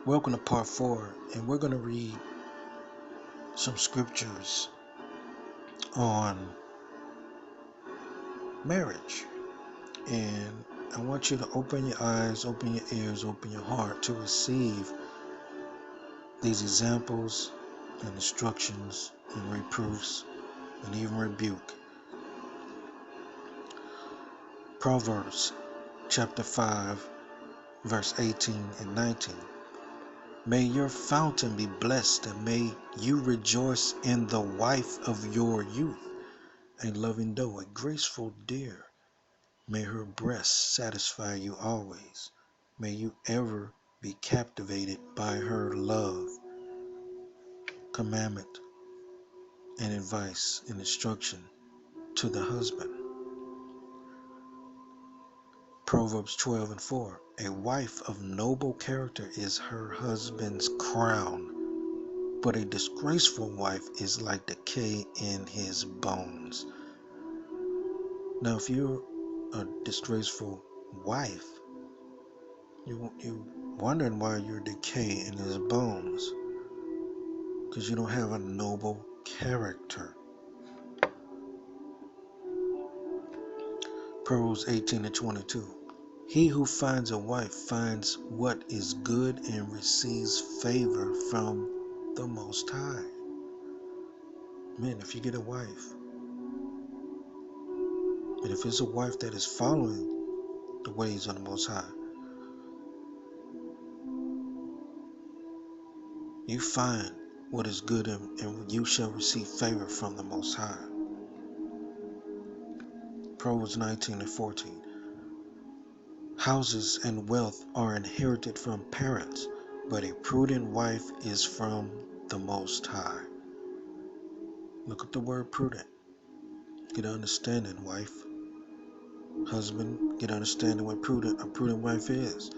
Welcome to part 4, and we're going to read some scriptures on marriage. And I want you to open your eyes, open your ears, open your heart to receive these examples and instructions and reproofs and even rebuke. Proverbs chapter 5, verse 18 and 19. May your fountain be blessed, and may you rejoice in the wife of your youth, a loving doe, a graceful deer. May her breasts satisfy you always. May you ever be captivated by her love. Commandment and advice and instruction to the husband. Proverbs 12 and 4. A wife of noble character is her husband's crown, but a disgraceful wife is like decay in his bones. Now, if you're a disgraceful wife, you wondering why you're decay in his bones, because you don't have a noble character. Proverbs 18 and 22. He who finds a wife finds what is good and receives favor from the Most High. Man, if you get a wife, and if it's a wife that is following the ways of the Most High, you find what is good and you shall receive favor from the Most High. Proverbs 19 and 14. Houses and wealth are inherited from parents, but a prudent wife is from the Most High. Look up the word prudent. Get understanding, wife. Husband, get understanding what a prudent wife is,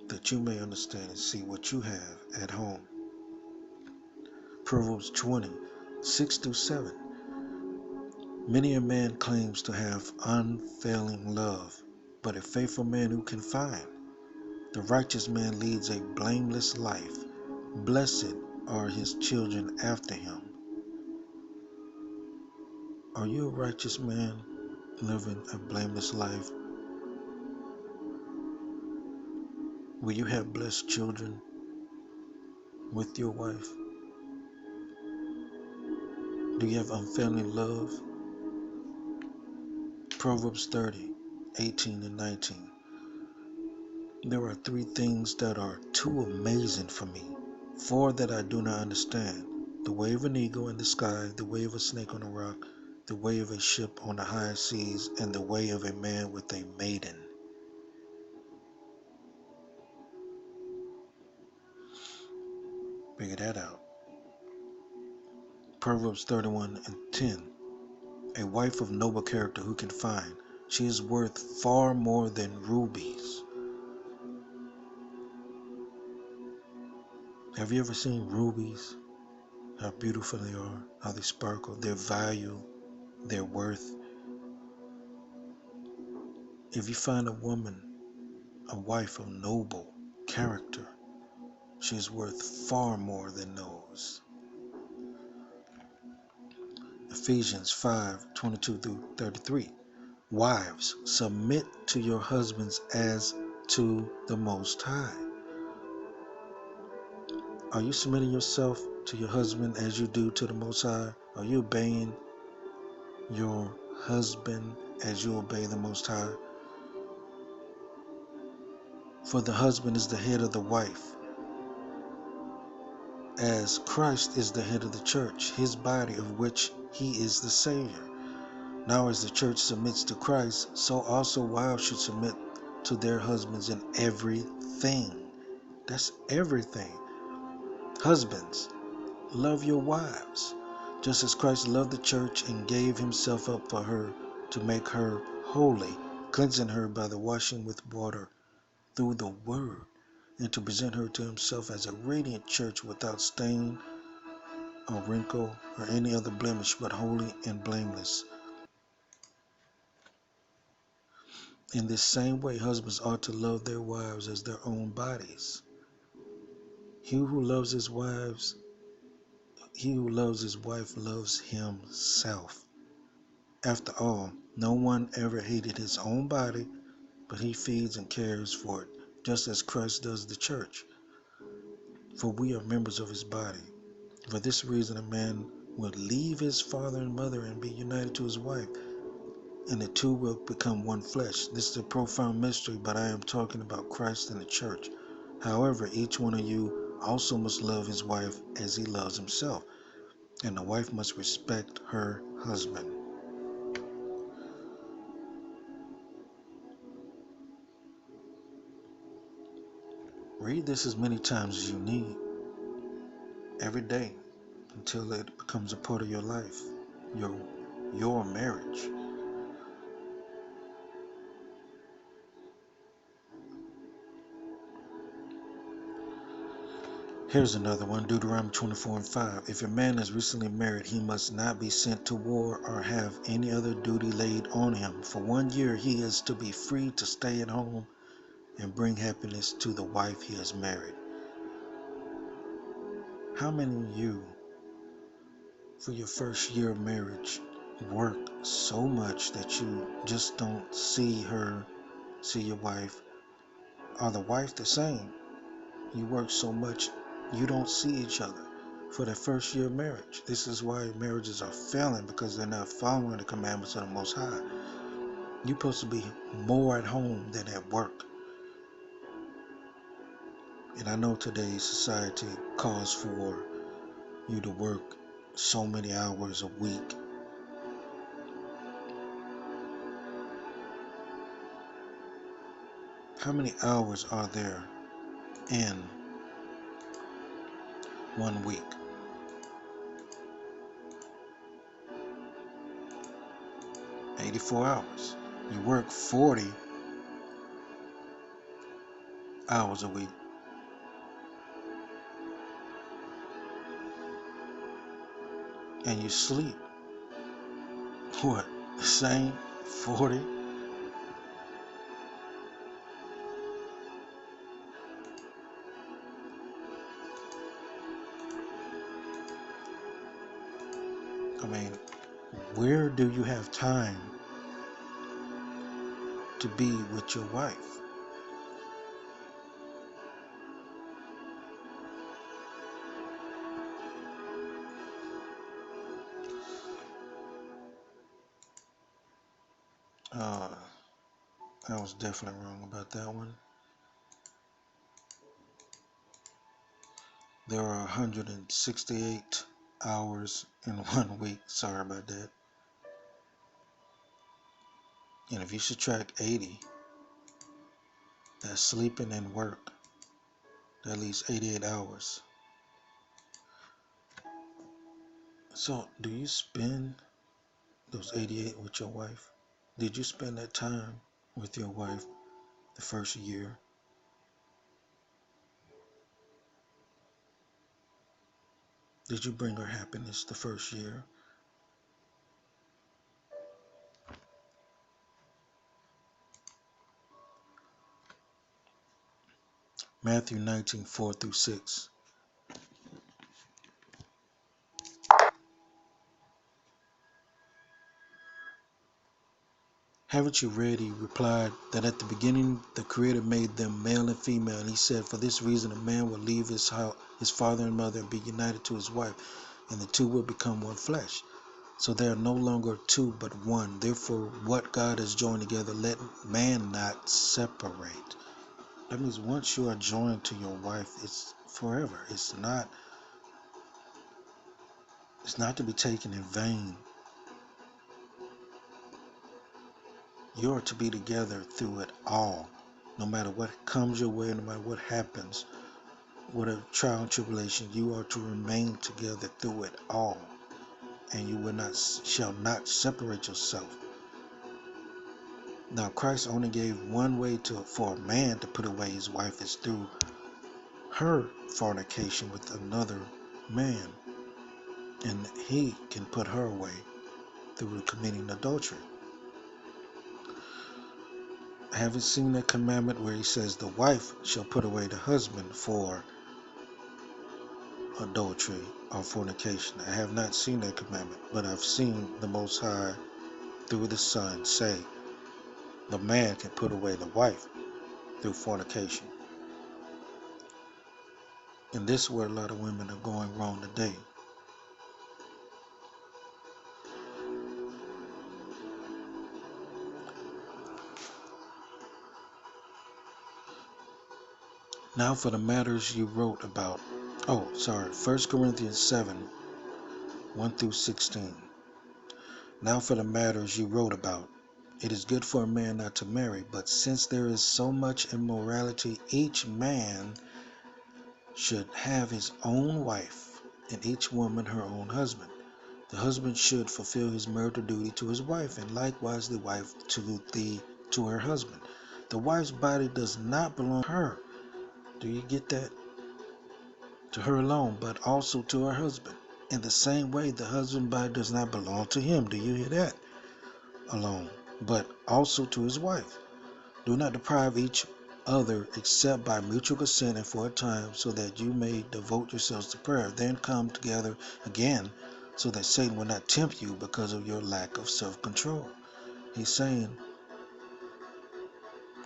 that you may understand and see what you have at home. Proverbs 20, 6 through 7. Many a man claims to have unfailing love, but a faithful man who can find? The righteous man leads a blameless life. Blessed are his children after him. Are you a righteous man living a blameless life? Will you have blessed children with your wife? Do you have unfailing love? Proverbs 30, 18 and 19. There are 3 things that are too amazing for me, 4 that I do not understand: the way of an eagle in the sky, the way of a snake on a rock, the way of a ship on the high seas, and the way of a man with a maiden. Figure that out. Proverbs 31 and 10. A wife of noble character who can find? She is worth far more than rubies. Have you ever seen rubies? How beautiful they are, how they sparkle, their value, their worth. If you find a woman, a wife of noble character, she is worth far more than those. Ephesians 5, 22 through 33. Wives, submit to your husbands as to the Most High. Are you submitting yourself to your husband as you do to the Most High? Are you obeying your husband as you obey the Most High? For the husband is the head of the wife, as Christ is the head of the church, his body, of which he is the Savior. Now as the church submits to Christ, so also wives should submit to their husbands in everything. That's everything. Husbands, love your wives, just as Christ loved the church and gave himself up for her to make her holy, cleansing her by the washing with water through the word, and to present her to himself as a radiant church without stain or wrinkle or any other blemish, but holy and blameless. In this same way, husbands ought to love their wives as their own bodies. He who loves his wife loves himself. After all, no one ever hated his own body, but he feeds and cares for it, just as Christ does the church. For we are members of his body. For this reason, a man will leave his father and mother and be united to his wife, and the two will become one flesh. This is a profound mystery, but I am talking about Christ and the church. However, each one of you also must love his wife as he loves himself, and the wife must respect her husband. Read this as many times as you need, every day, until it becomes a part of your life, your marriage. Here's another one, Deuteronomy 24:5. If a man is recently married, he must not be sent to war or have any other duty laid on him. For 1 year he is to be free to stay at home and bring happiness to the wife he has married. How many of you, for your first year of marriage, work so much that you just don't see your wife, or the wife the same? You work so much you don't see each other for the first year of marriage. This is why marriages are failing, because they're not following the commandments of the Most High. You're supposed to be more at home than at work. And I know today's society calls for you to work so many hours a week. How many hours are there in 1 week? 84 hours. You work 40 hours a week. And you sleep, what, the same 40? I mean, where do you have time to be with your wife? I was definitely wrong about that one. There are 168 hours in 1 week. Sorry about that. And if you subtract 80, that's sleeping and work. That leaves 88 hours. So, do you spend those 88 with your wife? Did you spend that time with your wife the first year? Did you bring her happiness the first year? Matthew 19:4-6. Haven't you read, he replied, that at the beginning the Creator made them male and female, and he said, for this reason a man will leave his father and mother and be united to his wife, and the two will become one flesh. So they are no longer two but one. Therefore what God has joined together, let man not separate. That means once you are joined to your wife, it's forever. It's not to be taken in vain. You are to be together through it all. No matter what comes your way, no matter what happens, whatever trial and tribulation, you are to remain together through it all. And you shall not separate yourself. Now Christ only gave one way for a man to put away his wife, is through her fornication with another man. And he can put her away through committing adultery. I haven't seen that commandment where he says the wife shall put away the husband for adultery or fornication. I have not seen that commandment, but I've seen the Most High through the Son say the man can put away the wife through fornication. And this is where a lot of women are going wrong today. Now for the matters you wrote about. 1 Corinthians 7, 1 through 16. Now for the matters you wrote about. It is good for a man not to marry, but since there is so much immorality, each man should have his own wife, and each woman her own husband. The husband should fulfill his marital duty to his wife, and likewise the wife to her husband. The wife's body does not belong to her. Do you get that? To her alone, but also to her husband. In the same way, the husband's body does not belong to him. Do you hear that? Alone, but also to his wife. Do not deprive each other except by mutual consent and for a time, so that you may devote yourselves to prayer. Then come together again, so that Satan will not tempt you because of your lack of self-control. He's saying,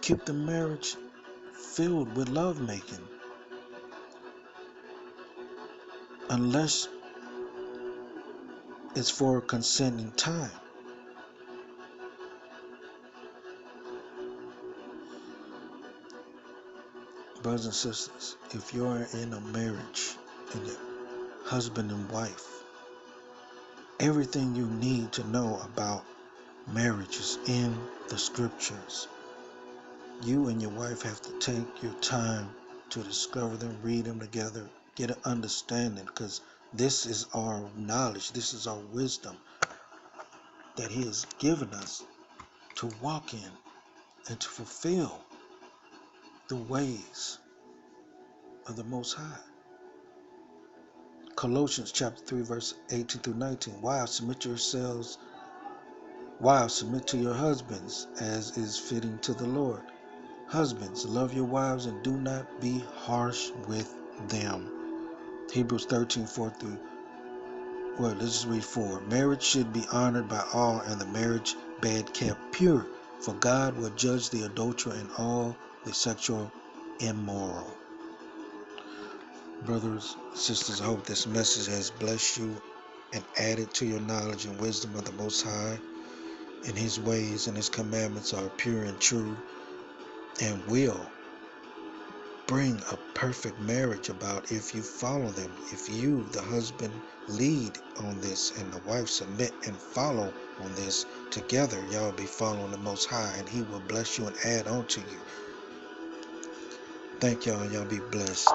keep the marriage filled with lovemaking, unless it's for a consenting time. Brothers and sisters, if you're in a marriage and you're husband and wife, everything you need to know about marriage is in the scriptures. You and your wife have to take your time to discover them, read them together, get an understanding, because this is our knowledge, this is our wisdom that He has given us to walk in and to fulfill the ways of the Most High. Colossians chapter 3 verse 18 through 19. Wives, submit to your husbands as is fitting to the Lord. Husbands, love your wives and do not be harsh with them. Hebrews 13, 4 through, let's just read 4. Marriage should be honored by all, and the marriage bed kept pure, for God will judge the adulterer and all the sexual immoral. Brothers, sisters, I hope this message has blessed you and added to your knowledge and wisdom of the Most High. And His ways and His commandments are pure and true, and will bring a perfect marriage about if you follow them. If you, the husband, lead on this and the wife submit and follow on this, together y'all be following the Most High, and He will bless you and add on to you. Thank y'all, and y'all be blessed.